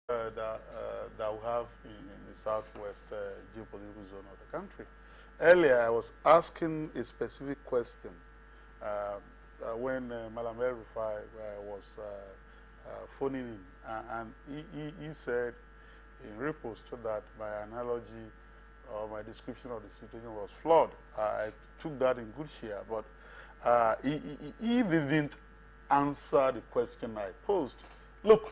that we have in the southwest geopolitical zone of the country. Earlier, I was asking a specific question when Malam El Rufai was phoning in, and he said in response to that my analogy or my description of the situation was flawed. I took that in good share, but he didn't answer the question I posed. Look,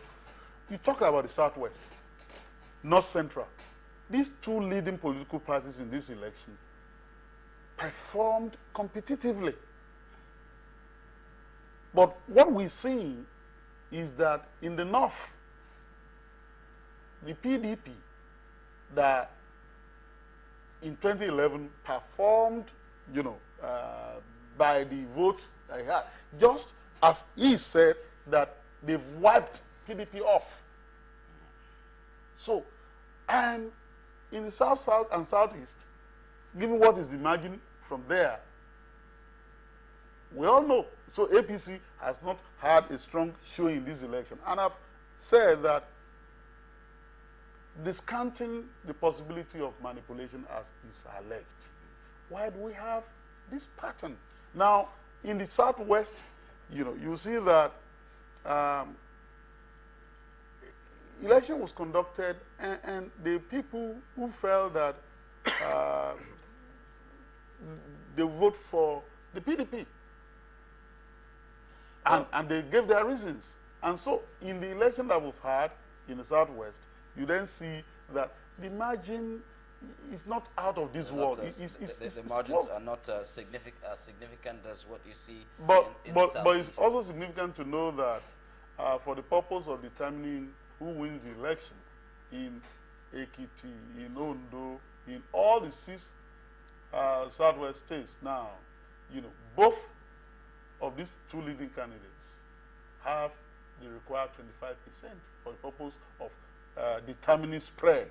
you talk about the Southwest, North Central. These two leading political parties in this election performed competitively. But what we see is that in the North, the PDP that in 2011 performed, by the votes they had, just as he said that they've wiped PDP off. So, and in the South and Southeast, given what is emerging from there, we all know. So APC has not had a strong showing in this election. And I've said that discounting the possibility of manipulation as is alleged, why do we have this pattern? Now, in the Southwest, you see that election was conducted, and the people who felt that they vote for the PDP, and they gave their reasons. And so, in the election that we've had in the Southwest, you then see that the margin is not out of this world. The margins are not significant as what you see. But in it's also significant to know that for the purpose of determining who wins the election in Ekiti, in Ondo, in all the 6 Southwest states now, both of these 2 leading candidates have the required 25% for the purpose of determining spread.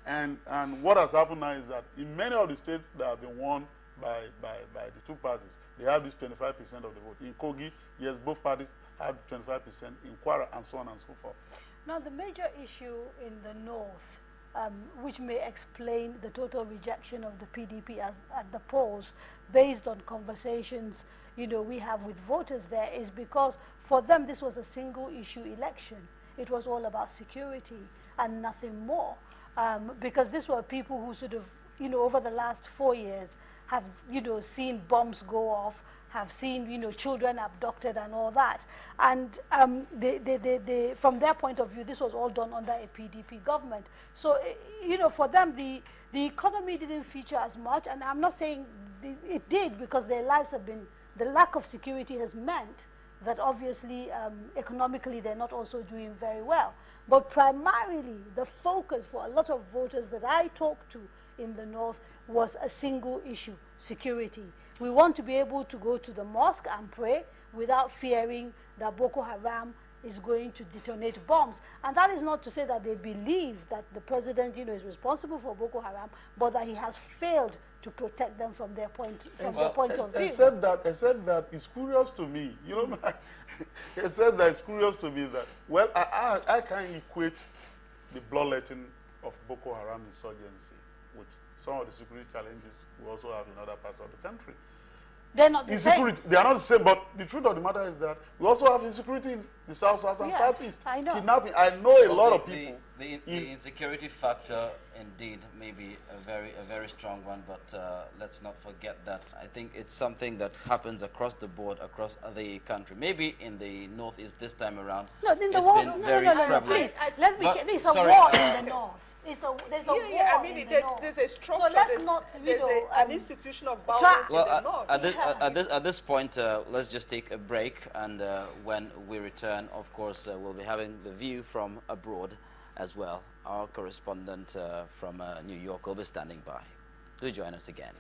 And and what has happened now is that in many of the states that have been won by the 2 parties, they have this 25% of the vote. In Kogi, yes, both parties have 25%. In Kwara, and so on and so forth. Now, the major issue in the North, which may explain the total rejection of the PDP at the polls, based on conversations we have with voters there, is because for them this was a single issue election. It was all about security and nothing more, because these were people who sort of, over the last 4 years have, seen bombs go off, have seen, children abducted and all that. And they, from their point of view, this was all done under a PDP government. So, for them, the economy didn't feature as much. And I'm not saying it did, because their lives have been, the lack of security has meant that obviously economically they're not also doing very well. But primarily the focus for a lot of voters that I talked to in the North was a single issue: security. We want to be able to go to the mosque and pray without fearing that Boko Haram is going to detonate bombs. And that is not to say that they believe that the president, is responsible for Boko Haram, but that he has failed to protect them from their point of view. Except that it's curious to me, except that it's curious to me that, well, I can't equate the bloodletting of Boko Haram insurgency with some of the security challenges we also have in other parts of the country. They're not the same. They are not the same, but the truth of the matter is that we also have insecurity in the South, and Southeast. I know. Kidnapping. I know a lot of people. The insecurity factor, indeed, may be a very strong one, but let's not forget that I think it's something that happens across the board, across the country. Maybe in the Northeast this time around, no, in the it's war, been very prevalent. Please, let's be clear. There's a war in the North. There's a war in the North. There's a structure. So let's not, an institution of violence in the North. At this point, let's just take a break, and when we return, of course, we'll be having the view from abroad as well. Our correspondent from New York will be standing by. Do join us again.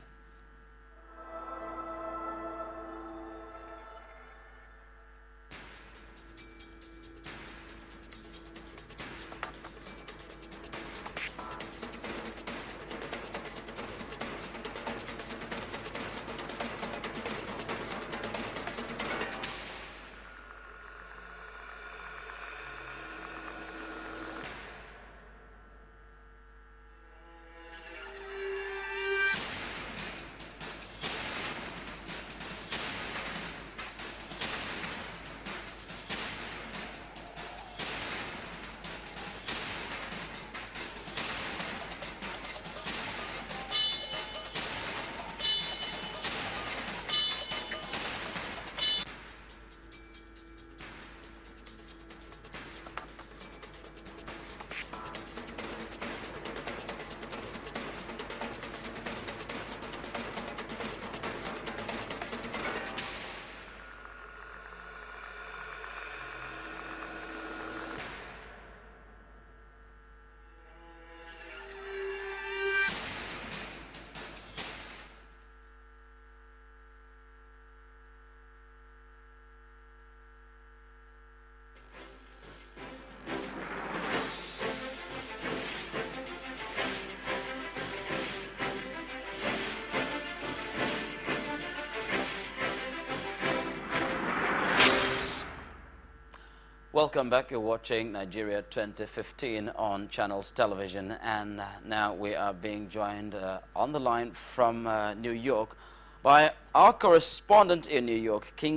Welcome back. You're watching Nigeria 2015 on Channels Television, and now we are being joined on the line from New York by our correspondent in New York, King